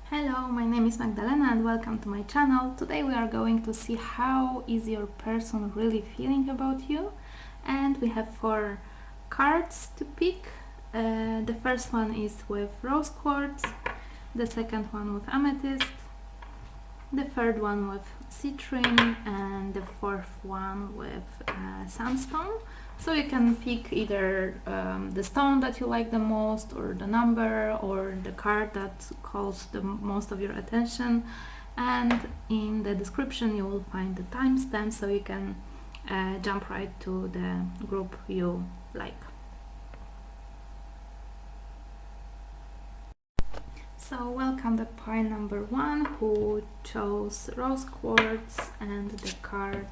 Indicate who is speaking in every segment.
Speaker 1: Hello, my name is Magdalena and welcome to my channel. Today we are going to see how is your person really feeling about you, and we have 4 cards to pick. The first one is with rose quartz, the second one with amethyst, the third one with citrine, and the fourth one with sunstone. So you can pick either the stone that you like the most, or the number, or the card that calls the most of your attention. And in the description you will find the timestamp, so you can jump right to the group you like. So welcome the pile number 1 who chose rose quartz and the card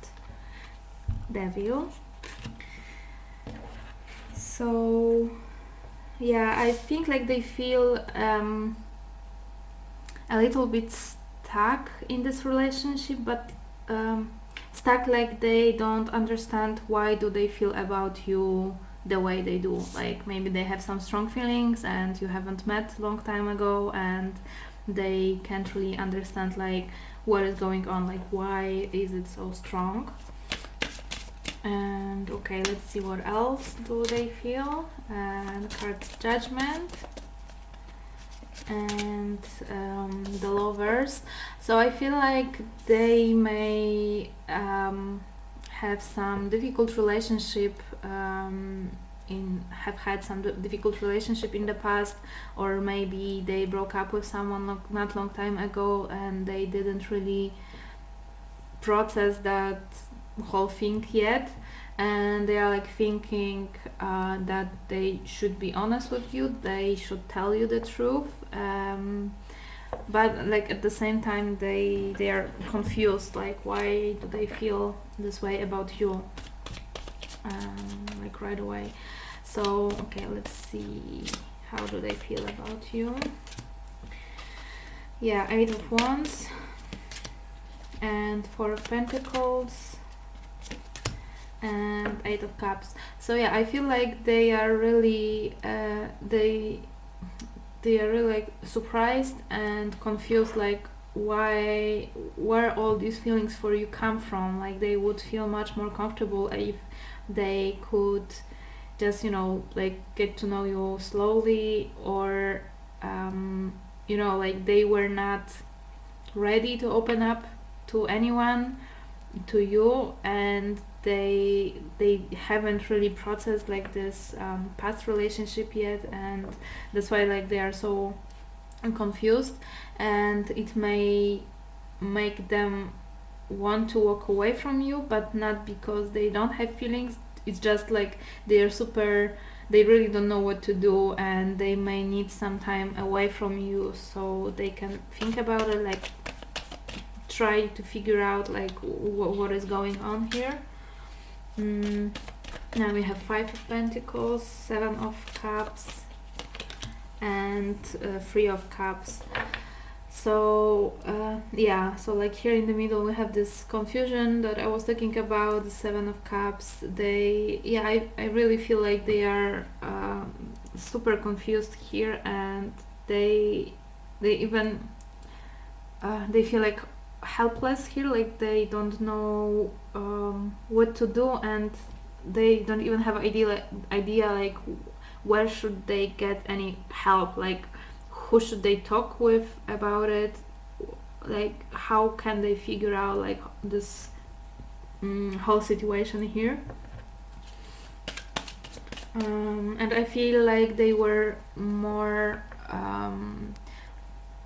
Speaker 1: Devil. So yeah, I think like they feel a little bit stuck in this relationship, but stuck like they don't understand why do they feel about you the way they do. Like maybe they have some strong feelings and you haven't met a long time ago, and they can't really understand like what is going on, like why is it so strong. And okay, let's see what else do they feel. And card Judgment and the Lovers. So I feel like they may have some difficult relationship have had some difficult relationship in the past, or maybe they broke up with someone not long time ago and they didn't really process that whole thing yet, and they are like thinking that they should be honest with you, they should tell you the truth, but like at the same time they are confused, like why do they feel this way about you, like right away. So okay, let's see how do they feel about you. Yeah, 8 of Wands and 4 of Pentacles and 8 of Cups. So yeah, I feel like they are really they are really like surprised and confused, like where all these feelings for you come from. Like they would feel much more comfortable if they could just, you know, like get to know you slowly, or you know, like they were not ready to open up to anyone, to you, and they haven't really processed like this past relationship yet, and that's why like they are so confused, and it may make them want to walk away from you, but not because they don't have feelings. It's just like they really don't know what to do, and they may need some time away from you so they can think about it, like try to figure out like what is going on here. Now we have 5 of Pentacles, 7 of Cups and 3 of Cups. So yeah, so like here in the middle we have this confusion that I was talking about, the 7 of Cups. I really feel like they are super confused here, and they even they feel like helpless here, like they don't know what to do, and they don't even have idea like where should they get any help, like who should they talk with about it, like how can they figure out like this whole situation here. And I feel like they were more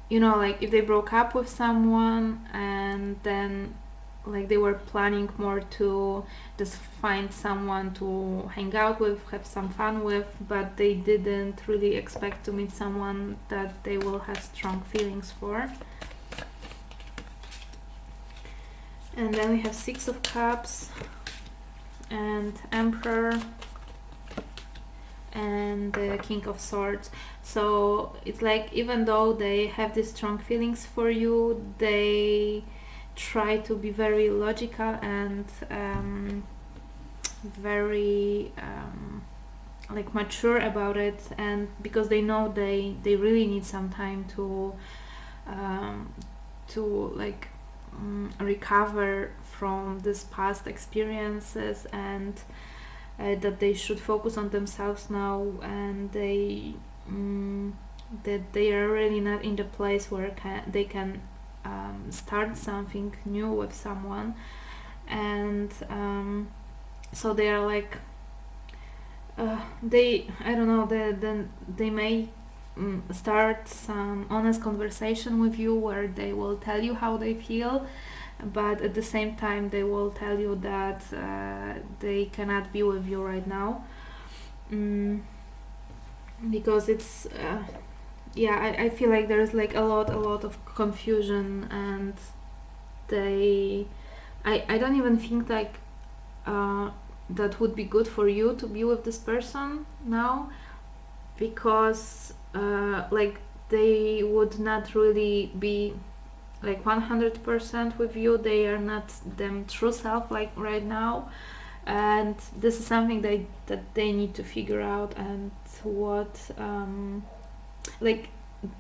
Speaker 1: you know, like if they broke up with someone and then like they were planning more to just find someone to hang out with, have some fun with, but they didn't really expect to meet someone that they will have strong feelings for. And then we have 6 of Cups and Emperor and the King of Swords. So it's like even though they have these strong feelings for you, they try to be very logical and very like mature about it, and because they know they really need some time to to like recover from these past experiences, and that they should focus on themselves now, and that they are really not in the place where they can start something new with someone. And so they are like I don't know, then they may start some honest conversation with you where they will tell you how they feel, but at the same time they will tell you that they cannot be with you right now, because it's I feel like there's like a lot of confusion, and I don't even think like that would be good for you to be with this person now, because like they would not really be like 100% with you. They are not them true self like right now, and this is something that they need to figure out, and what like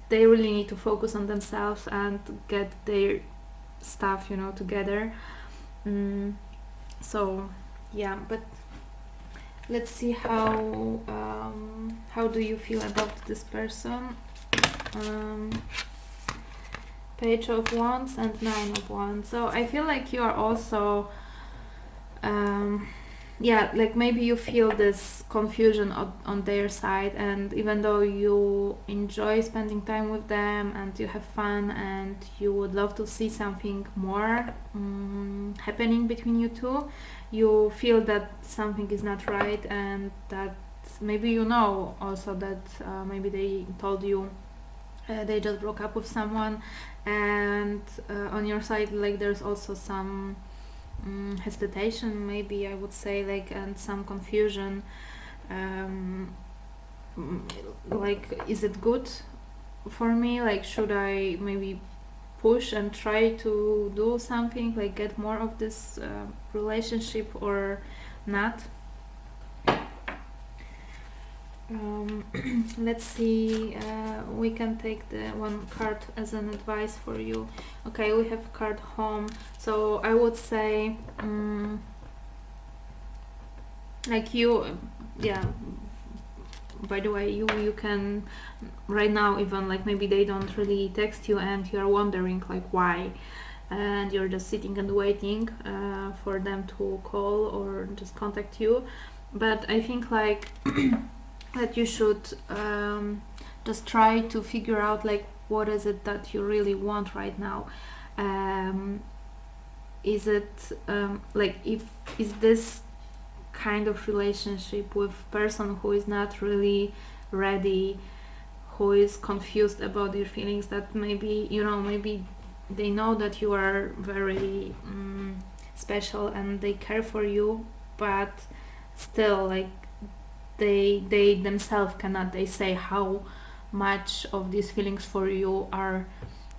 Speaker 1: they really need to focus on themselves and get their stuff, together. So yeah, but let's see how do you feel about this person. Page of Wands and Nine of Wands. So I feel like you are also like maybe you feel this confusion on their side, and even though you enjoy spending time with them and you have fun and you would love to see something more happening between you two, you feel that something is not right, and that maybe also that maybe they told you they just broke up with someone, and on your side like there's also some hesitation, maybe I would say, like, and some confusion, like, is it good for me, like, should I maybe push and try to do something, like get more of this relationship or not. Let's see, we can take the one card as an advice for you. Okay, we have card Home. So I would say like you, by the way, you can right now, even like maybe they don't really text you and you're wondering like why, and you're just sitting and waiting for them to call or just contact you. But I think like that you should just try to figure out like what is it that you really want right now. Is it like is this kind of relationship with person who is not really ready, who is confused about their feelings, that maybe maybe they know that you are very special and they care for you, but still like they themselves cannot say how much of these feelings for you are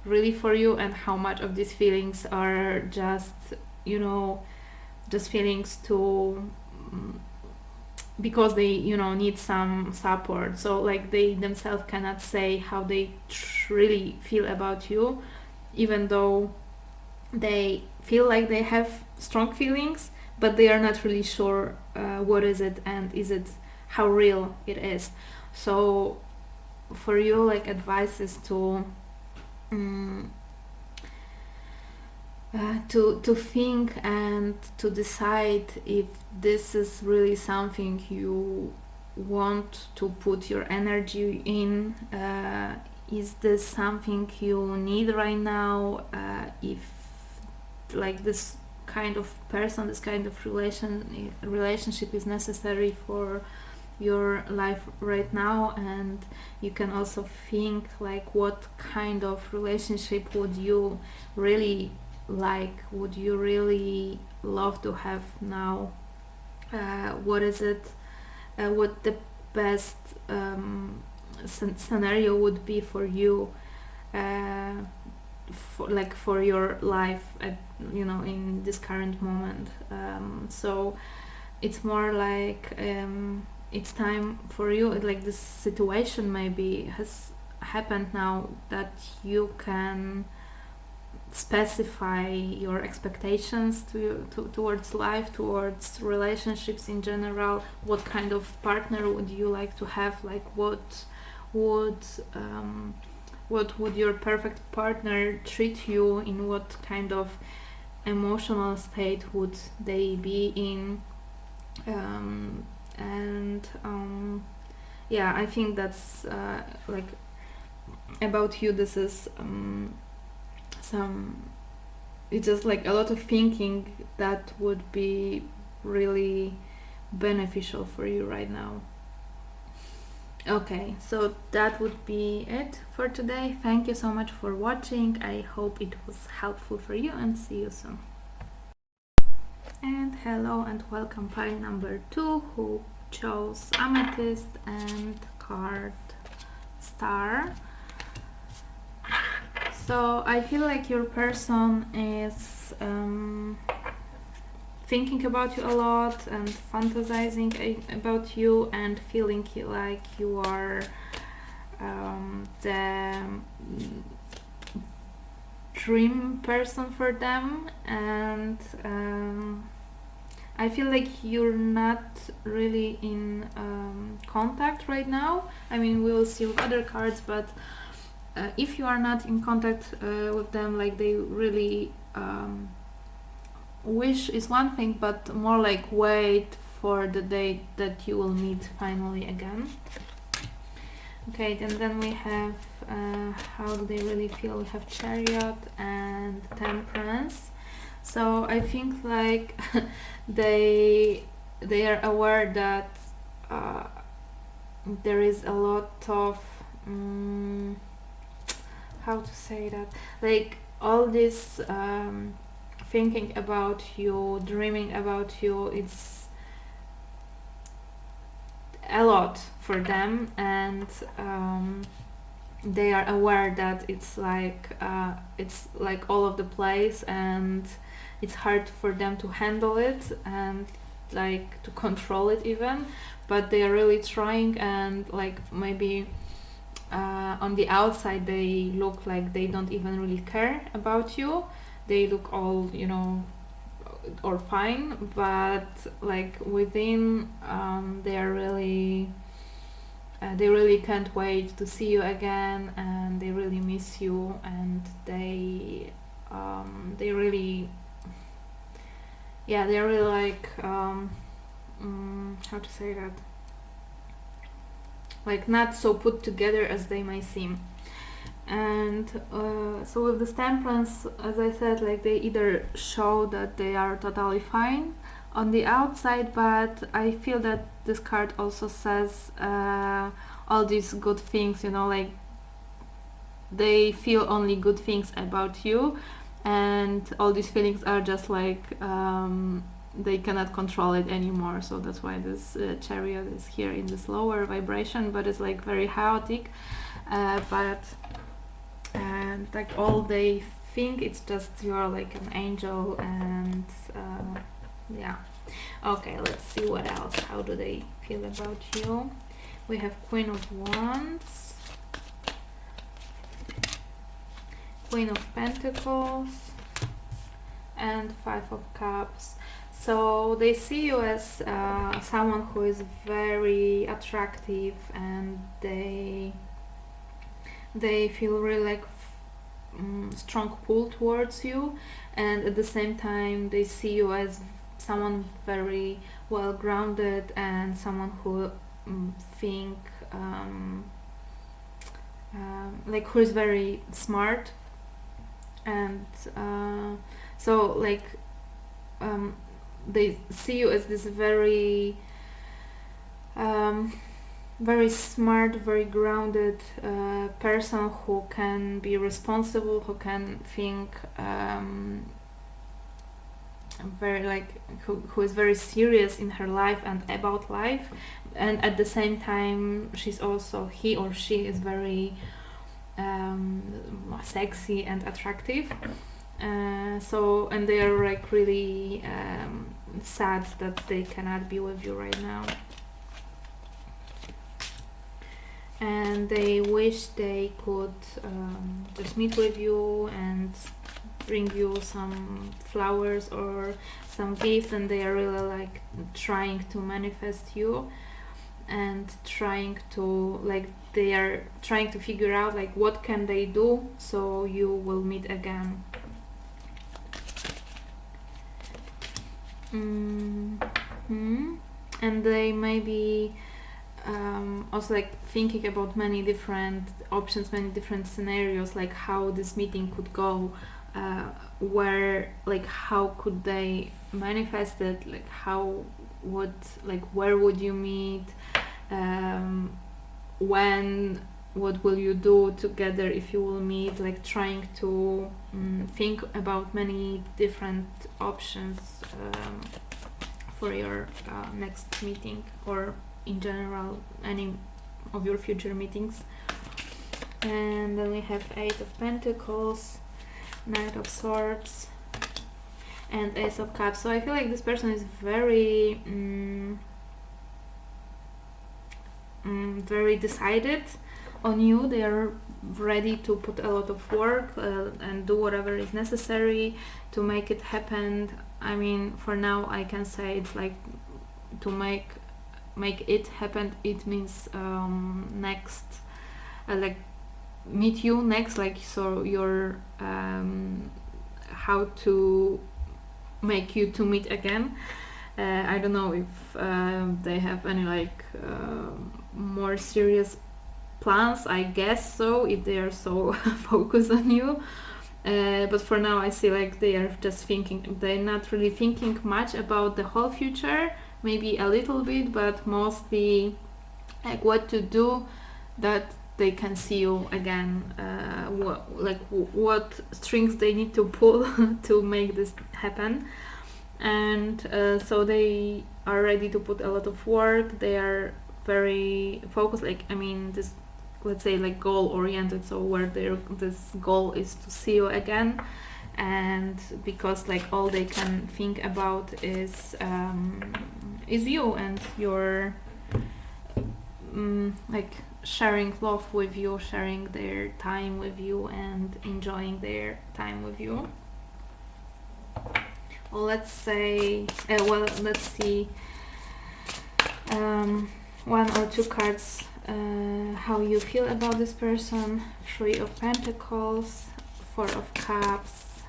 Speaker 1: really for you, and how much of these feelings are just just feelings to because they need some support. So like they themselves cannot say how they really feel about you, even though they feel like they have strong feelings, but they are not really sure what is it, and is it how real it is. So for you, like, advice is to to think and to decide if this is really something you want to put your energy in. Is this something you need right now? If like this kind of person, this kind of relationship is necessary for your life right now. And you can also think like what kind of relationship would you really like, would you really love to have now? What is it, what the best scenario would be for you, for your life at in this current moment. So it's more like it's time for you, like this situation maybe has happened now that you can specify your expectations towards life, towards relationships in general. What kind of partner would you like to have? Like what would your perfect partner treat you? In what kind of emotional state would they be in? Yeah, I think that's like about you. This is it's just like a lot of thinking that would be really beneficial for you right now. Okay, so that would be it for today. Thank you so much for watching. I hope it was helpful for you, and see you soon. And hello and welcome pile number 2, who chose amethyst and card star. So I feel like your person is thinking about you a lot and fantasizing about you and feeling like you are the dream person for them, and I feel like you're not really in contact right now. I mean, we will see with other cards, but if you are not in contact with them, like they really wish is one thing, but more like wait for the day that you will meet finally again. Okay, and then we have how do they really feel. We have chariot and temperance. So I think like they are aware that there is a lot of how to say that, like all this thinking about you, dreaming about you, it's a lot for them, and they are aware that it's like all of the place, and it's hard for them to handle it and like to control it even, but they are really trying, and like maybe on the outside they look like they don't even really care about you. They look all, you know, or fine, but like within they are really they really can't wait to see you again, and they really miss you, and they really, yeah, they're really like how to say that, like not so put together as they may seem. And so with this temperance, as I said, like they either show that they are totally fine on the outside, but I feel that this card also says all these good things, you know, like they feel only good things about you, and all these feelings are just like they cannot control it anymore. So that's why this chariot is here in this lower vibration, but it's like very chaotic, but and like all they think it's just you're like an angel, and yeah. Okay, let's see what else. How do they feel about you? We have Queen of Wands, Queen of Pentacles, and Five of Cups. So they see you as someone who is very attractive, and they feel really like strong pull towards you, and at the same time they see you as someone very well grounded, and someone who think like who is very smart, and so like they see you as this very very smart, very grounded person who can be responsible, who can think very like who is very serious in her life and about life, and at the same time he or she is very sexy and attractive. So, and they are like really sad that they cannot be with you right now. and they wish they could just meet with you and bring you some flowers or some gifts, and they are really like trying to manifest you and trying to they are trying to figure out like what can they do so you will meet again. And they may be also like thinking about many different options, many different scenarios, like how this meeting could go, where like how could they manifest it, like how would, like where would you meet, when, what will you do together if you will meet, like trying to think about many different options for your next meeting, or in general any of your future meetings. And then we have 8 of Pentacles, Knight of Swords, and Ace of Cups. So I feel like this person is very very decided on you. They are ready to put a lot of work and do whatever is necessary to make it happen. I mean, for now I can say it's like to make it happen. It means next, like meet you next, like so your how to make you to meet again. I don't know if they have any like more serious plans, I guess so, if they are so focused on you. But for now I see like they are just thinking, they're not really thinking much about the whole future, maybe a little bit, but mostly like what to do that they can see you again, what strings they need to pull to make this happen. And so they are ready to put a lot of work. They are very focused, like I mean this, let's say like goal oriented, so where this goal is to see you again, and because like all they can think about is you and your like sharing love with you, sharing their time with you and enjoying their time with you. Well, let's say let's see one or two cards how you feel about this person. 3 of Pentacles, 4 of Cups,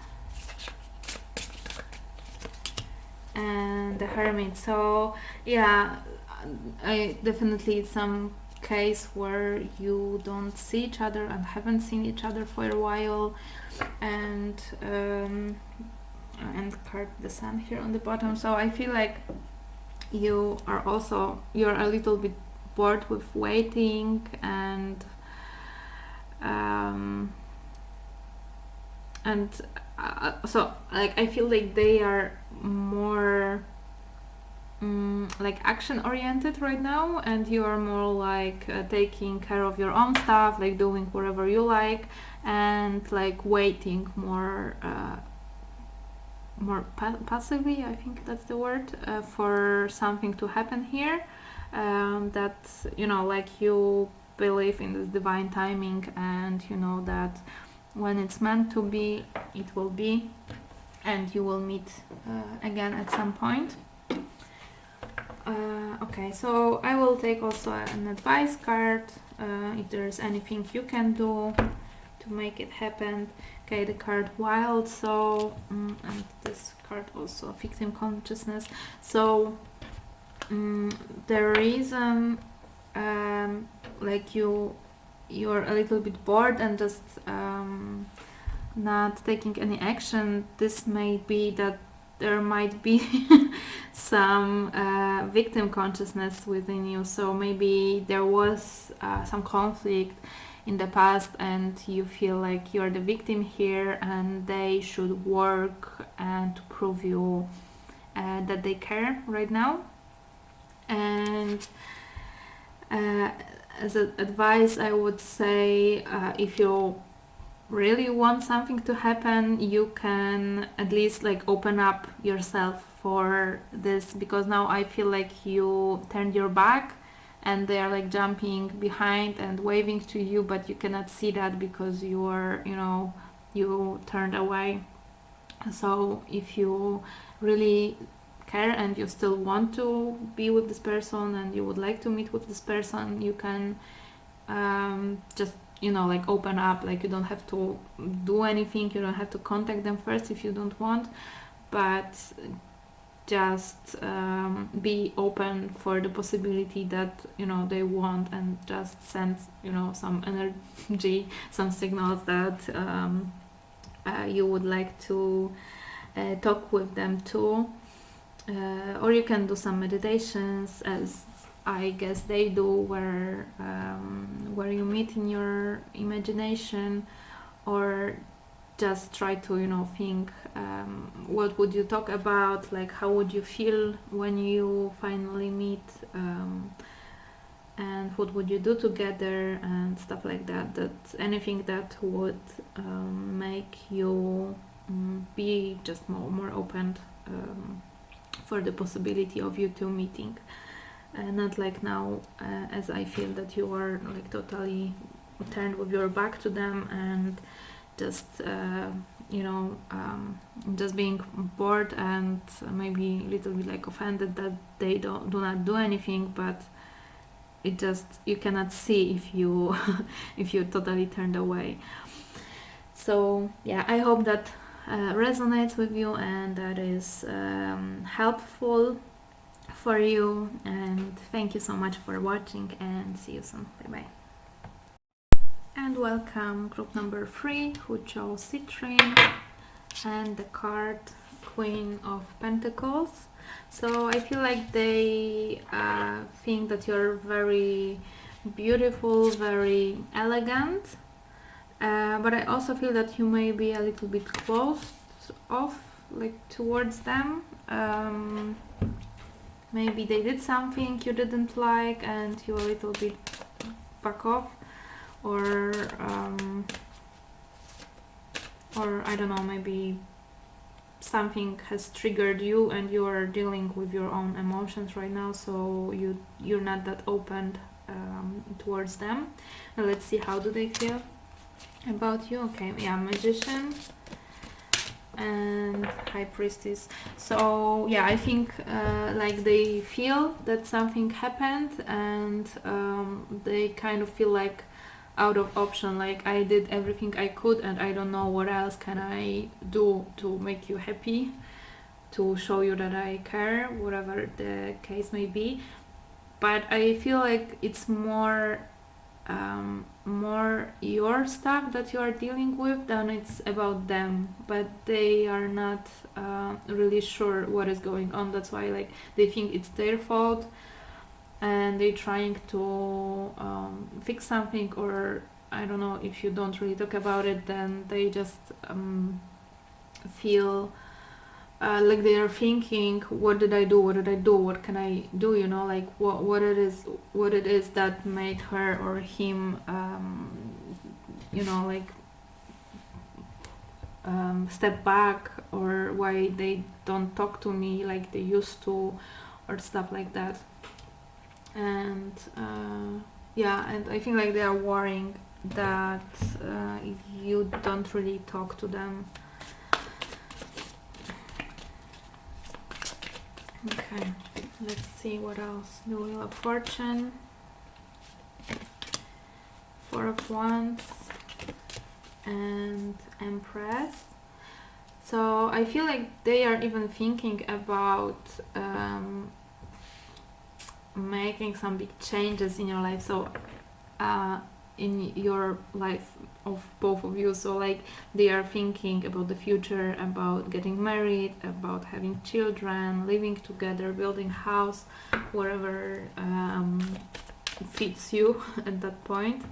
Speaker 1: and the Hermit. So yeah, I definitely some case where you don't see each other and haven't seen each other for a while, and card the Sun here on the bottom. So I feel like you're a little bit bored with waiting, and so like I feel like they are more like action oriented right now, and you are more like taking care of your own stuff, like doing whatever you like, and like waiting more passively, I think that's the word, for something to happen here, that you know, like you believe in this divine timing, and you know that when it's meant to be, it will be, and you will meet again at some point. Okay, so I will take also an advice card, if there's anything you can do to make it happen. Okay, the card Wild, so and this card also Victim Consciousness. So the reason like you're a little bit bored and just not taking any action, this may be that there might be some victim consciousness within you. So maybe there was some conflict in the past, and you feel like you're the victim here, and they should work and to prove you that they care right now. And as an advice, I would say if you really want something to happen, you can at least like open up yourself for this, because now I feel like you turned your back and they are like jumping behind and waving to you, but you cannot see that because you are, you turned away. So if you really care and you still want to be with this person and you would like to meet with this person, you can just like open up. Like, you don't have to do anything, you don't have to contact them first if you don't want, but just be open for the possibility that they want, and just send some energy, some signals that you would like to talk with them too. Or you can do some meditations, as I guess they do, where you meet in your imagination, or just try to think what would you talk about, like how would you feel when you finally meet, and what would you do together, and stuff like that. That's anything that would make you be just more open for the possibility of you two meeting. Not like now, as I feel that you are like totally turned with your back to them, and just just being bored, and maybe a little bit like offended that they do not do anything, but it just, you cannot see if you if you totally turned away. So yeah, I hope that resonates with you, and that is helpful for you. And thank you so much for watching, and see you soon. Bye bye. And welcome group number 3, who chose citrine and the card Queen of Pentacles. So I feel like they think that you're very beautiful, very elegant, but I also feel that you may be a little bit closed off, like towards them. Maybe they did something you didn't like and you a little bit back off, or I don't know, maybe something has triggered you and you are dealing with your own emotions right now, so you're not that open towards them. Now let's see, how do they feel about you? Okay, yeah, Magician and High Priestess. So yeah, I think like they feel that something happened, and they kind of feel like out of option, like I did everything I could and I don't know what else can I do to make you happy, to show you that I care, whatever the case may be. But I feel like it's more your stuff that you are dealing with than it's about them, but they are not really sure what is going on. That's why like they think it's their fault, and they're trying to fix something, or I don't know, if you don't really talk about it, then they just feel like they are thinking, what did I do, what can I do, like what it is that made her or him like step back, or why they don't talk to me like they used to, or stuff like that. And yeah, and I think like they are worrying that you don't really talk to them. Okay, let's see what else. The Wheel of Fortune, Four of Wands, and Empress. So I feel like they are even thinking about making some big changes in your life, so in your life of both of you. So like they are thinking about the future, about getting married, about having children, living together, building a house, whatever fits you at that point.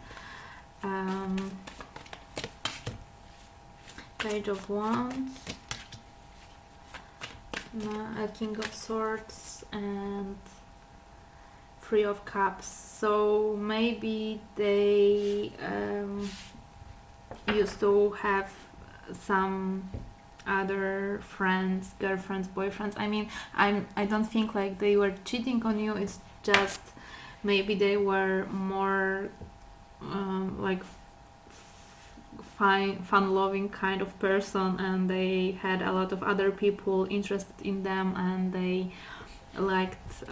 Speaker 1: Page of Wands, a King of Swords, and Three of Cups. So maybe they used to have some other friends, girlfriends, boyfriends. I mean, I don't think like they were cheating on you. It's just maybe they were more like fun-loving kind of person, and they had a lot of other people interested in them, and they liked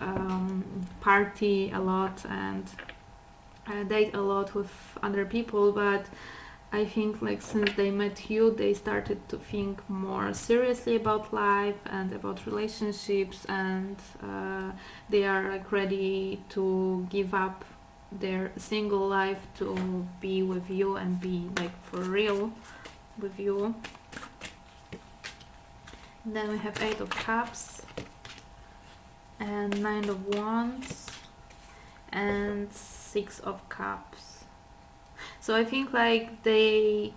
Speaker 1: party a lot and date a lot with other people. But I think like since they met you, they started to think more seriously about life and about relationships, and they are like ready to give up their single life to be with you and be like for real with you. And then we have 8 of Cups and 9 of Wands and 6 of Cups. So I think like they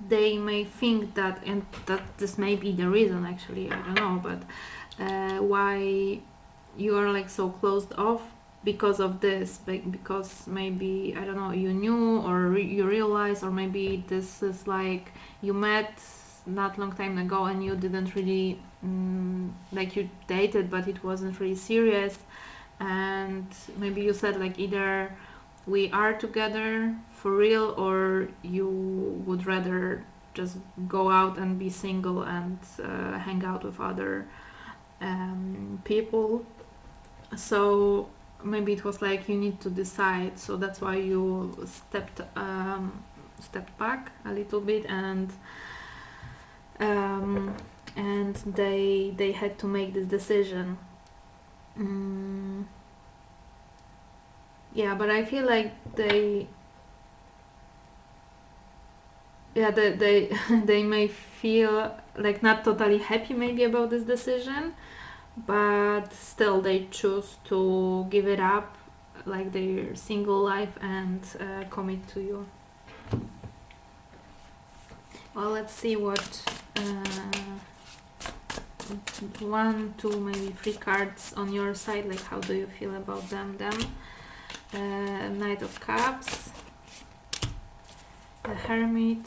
Speaker 1: may think that, and that this may be the reason actually, I don't know, but why you are like so closed off because of this, because maybe, I don't know, you knew or you realized, or maybe this is like you met not long time ago and you didn't really like you dated, but it wasn't really serious, and maybe you said like either we are together for real, or you would rather just go out and be single and hang out with other people. So maybe it was like you need to decide, so that's why you stepped back a little bit, and they had to make this decision. Yeah, but I feel like they may feel like not totally happy maybe about this decision, but still they choose to give it up, like their single life, and commit to you. Well, let's see what 1, 2, maybe 3 cards on your side, like how do you feel about them. Knight of Cups, the Hermit,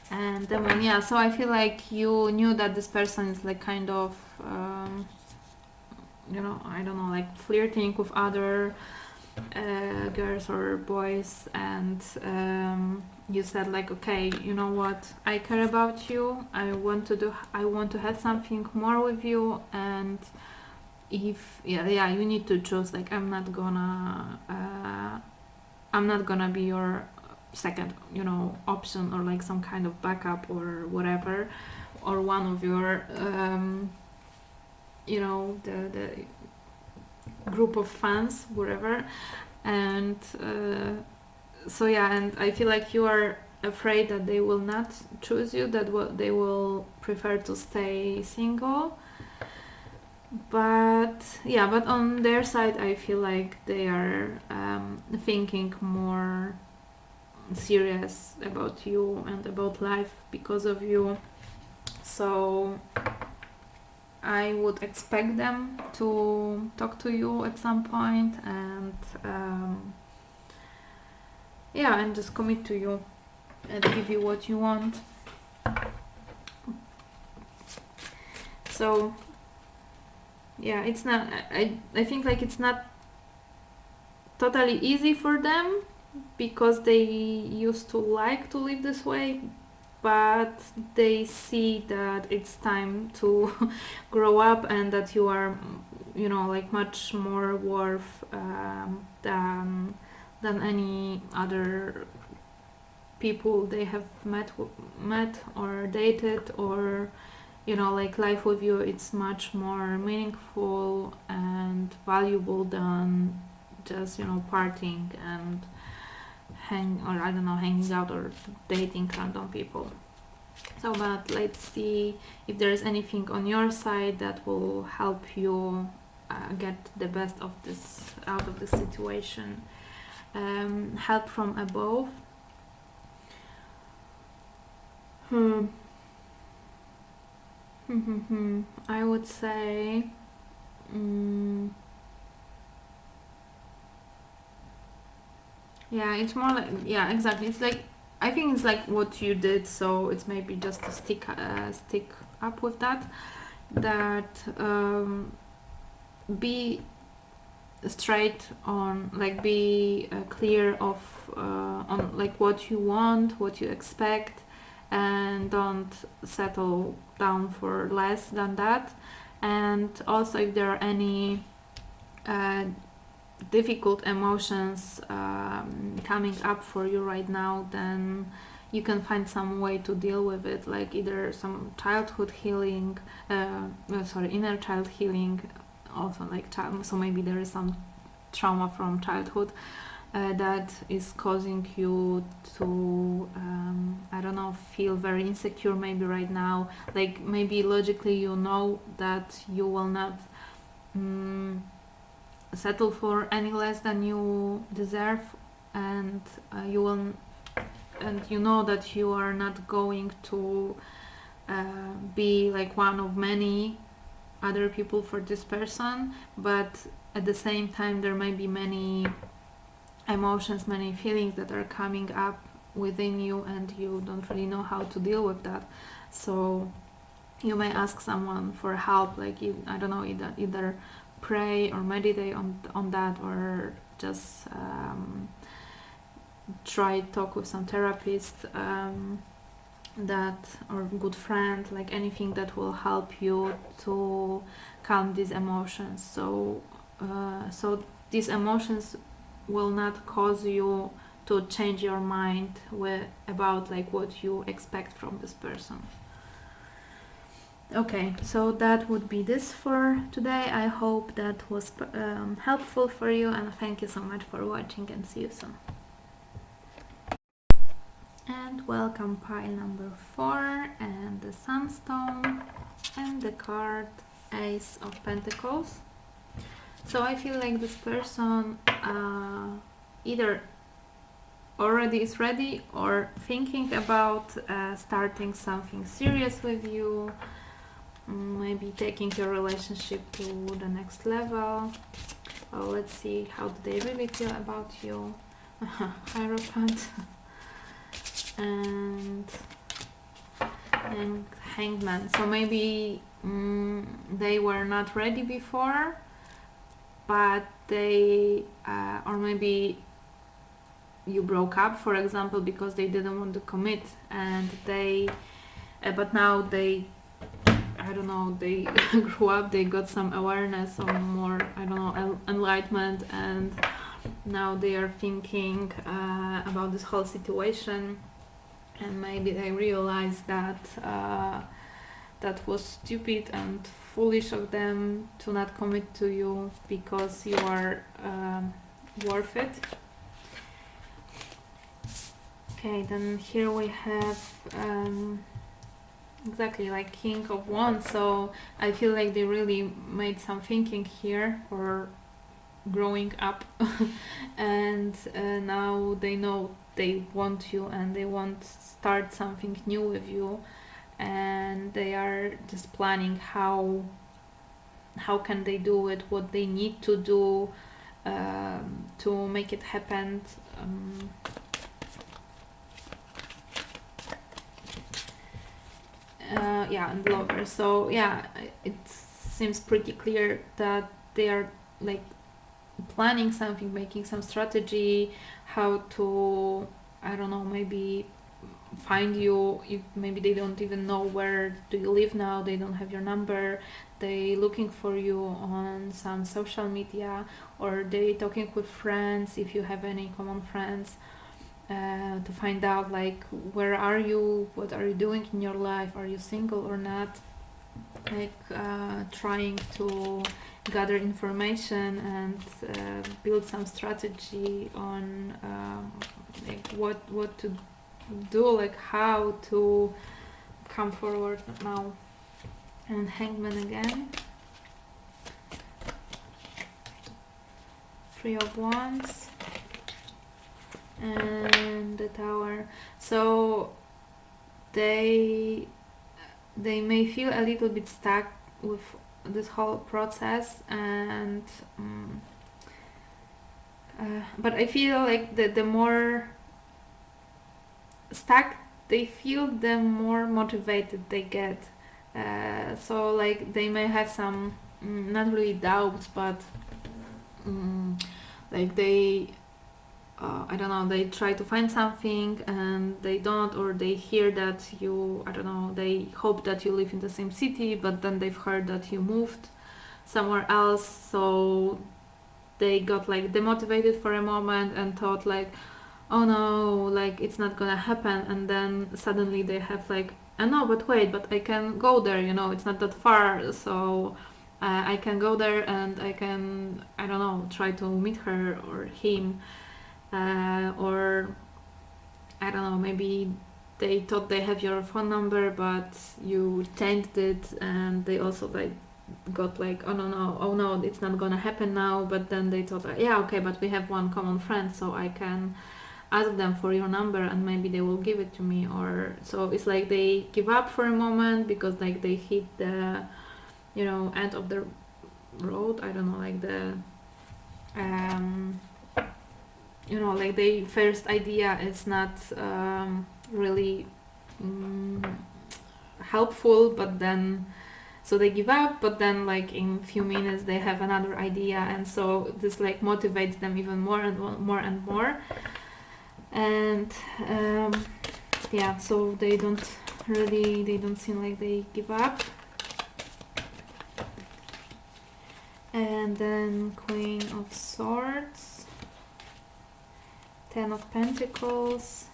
Speaker 1: and the one. Yeah, so I feel like you knew that this person is like kind of I don't know, like flirting with other girls or boys, and you said like, okay, you know what, I care about you, I want to have something more with you, and if you need to choose, like I'm not gonna be your second option, or like some kind of backup or whatever, or one of your the group of fans, whatever. And and I feel like you are afraid that they will not choose you, that they will prefer to stay single. But on their side, I feel like they are thinking more serious about you and about life because of you. So I would expect them to talk to you at some point, and and just commit to you and give you what you want. So it's not, I think like it's not totally easy for them, because they used to like to live this way, but they see that it's time to grow up, and that you are like much more worth than any other people they have met or dated, or like life with you, it's much more meaningful and valuable than just partying and hanging out or dating random people. So, but let's see if there is anything on your side that will help you get the best of this out of this situation. Help from above. I would say it's more like, exactly, it's like, I think it's like what you did, so it's maybe just to stick up with that be straight on, like be clear of on like what you want, what you expect, and don't settle down for less than that. And also, if there are any difficult emotions coming up for you right now, then you can find some way to deal with it, like either some childhood healing, inner child healing, also like child. So maybe there is some trauma from childhood that is causing you to I don't know, feel very insecure maybe right now. Like maybe logically you know that you will not settle for any less than you deserve, and you know that you are not going to be like one of many other people for this person, but at the same time there may be many emotions, many feelings that are coming up within you, and you don't really know how to deal with that. So you may ask someone for help, like I don't know, either pray or meditate on that, or just try talk with some therapist that, or good friend, like anything that will help you to calm these emotions. So these emotions will not cause you to change your mind about like what you expect from this person. Okay, so that would be this for today. I hope that was helpful for you, and thank you so much for watching, and see you soon. And welcome pile number 4, and the sunstone, and the card Ace of Pentacles. So I feel like this person either already is ready or thinking about starting something serious with you, maybe taking your relationship to the next level. Oh, let's see, how do they really feel about you? Hierophant. and Hangman. So maybe they were not ready before, but they or maybe you broke up, for example, because they didn't want to commit, and they but now they, I don't know, they grew up, they got some awareness, some more, I don't know, enlightenment, and now they are thinking about this whole situation, and maybe they realize that that was stupid and foolish of them to not commit to you, because you are worth it. Okay, then here we have exactly like King of Wands. So I feel like they really made some thinking here, or growing up and now they know they want you, and they want to start something new with you, and they are just planning how can they do it, what they need to do to make it happen. And Lover. So yeah, it seems pretty clear that they are like planning something, making some strategy, how to, I don't know, maybe find you. If maybe they don't even know where do you live now, they don't have your number, they looking for you on some social media, or they talking with friends, if you have any common friends, to find out like where are you, what are you doing in your life, are you single or not, like trying to gather information and build some strategy on like what to do, like how to come forward now. And Hangman again, 3 of Wands, and the Tower. So they may feel a little bit stuck with this whole process, and but I feel like the more stuck they feel, the more motivated they get. So like they may have some not really doubts, but like they I don't know, they try to find something and they don't, or they hear that you, I don't know, they hope that you live in the same city, but then they've heard that you moved somewhere else, so they got like demotivated for a moment and thought like, oh no, like it's not gonna happen, and then suddenly they have like, I know, but wait, but I can go there, you know, it's not that far, so I can go there and I can, I don't know, try to meet her or him, or I don't know, maybe they thought they have your phone number, but you changed it, and they also like got like, oh no, no, oh no, it's not gonna happen now. But then they thought, like, yeah, okay, but we have one common friend, so I can ask them for your number, and maybe they will give it to me. Or so it's like they give up for a moment because like they hit the, you know, end of the road. I don't know, like the you know, like the first idea is not really helpful, but then so they give up, but then like in few minutes they have another idea, and so this like motivates them even more and more and more, and yeah, so they don't seem like they give up. And then Queen of Swords, Ten of Pentacles,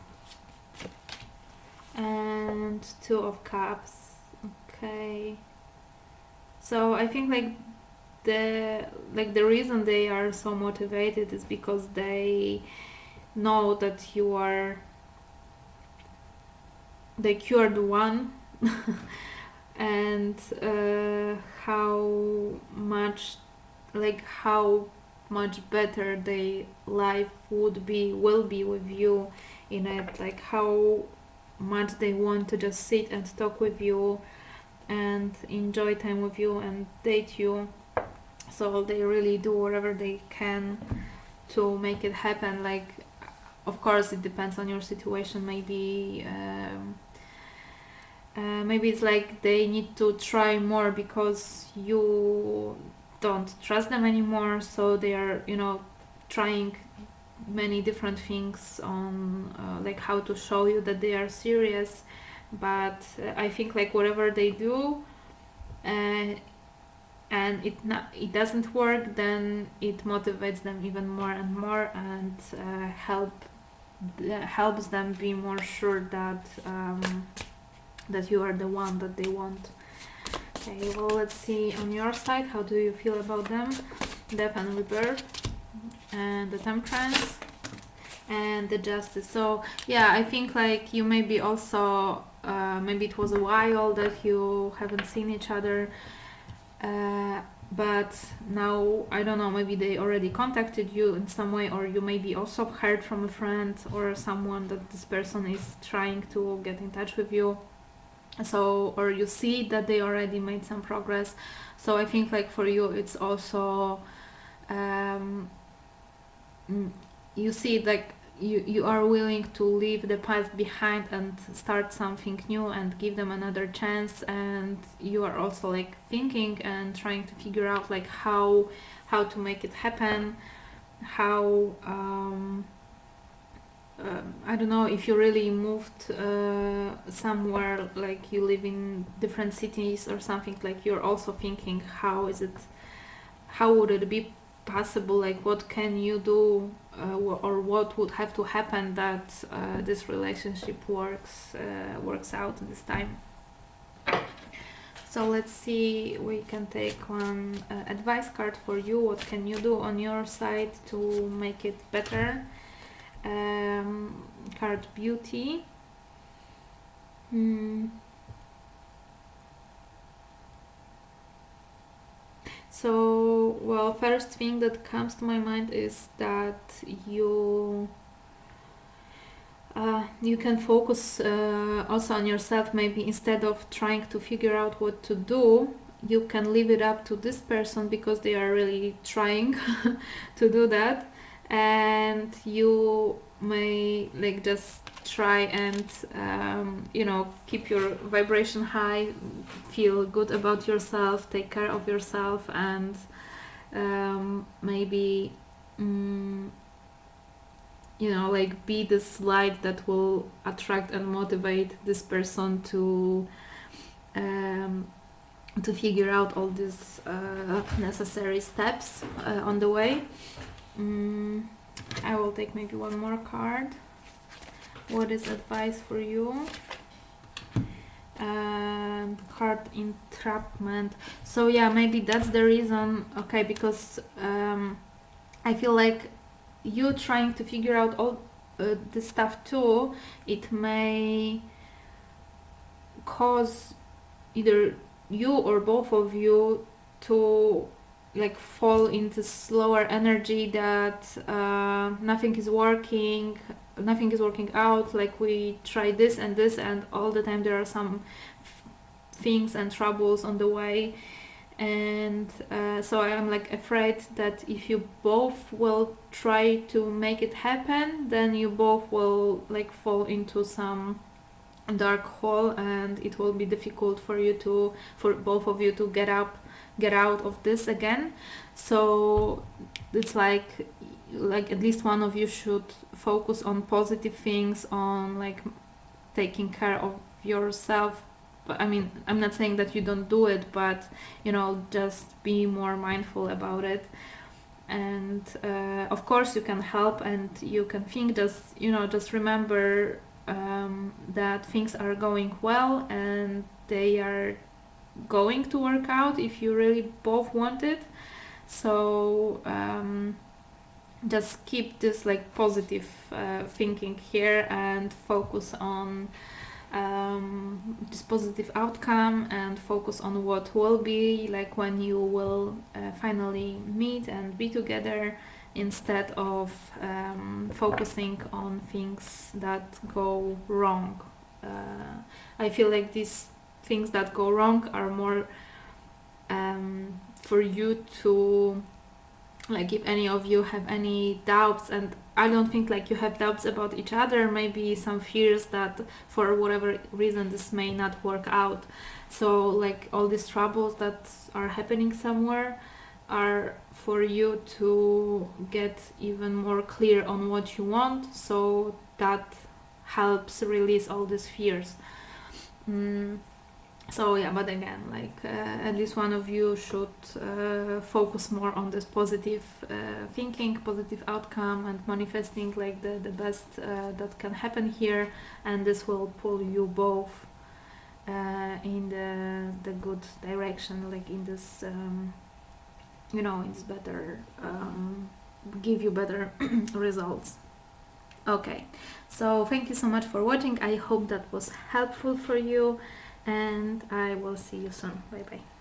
Speaker 1: and Two of Cups. Okay, so I think like the reason they are so motivated is because they know that you are the cured one, and how much better their life will be with you in it, like how much they want to just sit and talk with you and enjoy time with you and date you. So they really do whatever they can to make it happen. Like, of course it depends on your situation. Maybe maybe it's like they need to try more because you don't trust them anymore, so they are, you know, trying many different things on like how to show you that they are serious. But I think like whatever they do and it doesn't work, then it motivates them even more and more, and helps them be more sure that that you are the one that they want. Okay, well, let's see on your side, how do you feel about them? Death and Rebirth, and the Temperance, and the Justice. So yeah, I think like you maybe also maybe it was a while that you haven't seen each other, but now I don't know, maybe they already contacted you in some way, or you maybe also heard from a friend or someone that this person is trying to get in touch with you. So, or you see that they already made some progress. So I think like for you it's also you see like you are willing to leave the past behind and start something new and give them another chance, and you are also like thinking and trying to figure out like how to make it happen, how I don't know, if you really moved somewhere, like you live in different cities or something, like you're also thinking how would it be possible, like what can you do or what would have to happen that this relationship works out this time. So let's see, we can take one advice card for you. What can you do on your side to make it better? Card Beauty. So, well, first thing that comes to my mind is that you can focus also on yourself. Maybe instead of trying to figure out what to do, you can leave it up to this person because they are really trying to do that, and you may like just try and keep your vibration high, feel good about yourself, take care of yourself, and maybe be this light that will attract and motivate this person to figure out all these necessary steps on the way. I will take maybe one more card. What is advice for you? Card entrapment. So yeah, maybe that's the reason. Okay, because I feel like you trying to figure out all this stuff too, it may cause either you or both of you to fall into slower energy, that nothing is working out, we try this and all the time there are some things and troubles on the way. And so I am afraid that if you both will try to make it happen, then you both will fall into some dark hole, and it will be difficult for both of you to get out of this again. So it's at least one of you should focus on positive things, on taking care of yourself. I mean, I'm not saying that you don't do it, but just be more mindful about it. And of course you can help and you can think, just remember that things are going well and they are going to work out if you really both want it. So just keep this positive thinking here and focus on this positive outcome, and focus on what will be when you will finally meet and be together, instead of focusing on things that go wrong. I feel like these things that go wrong are more for you to if any of you have any doubts, and I don't think you have doubts about each other, maybe some fears that for whatever reason this may not work out. So all these troubles that are happening somewhere are for you to get even more clear on what you want, so that helps release all these fears. So yeah, but again, at least one of you should focus more on this positive thinking, positive outcome, and manifesting the best that can happen here, and this will pull you both in the good direction, in this in this better give you better results. Okay, so thank you so much for watching. I hope that was helpful for you, and I will see you soon. Bye bye.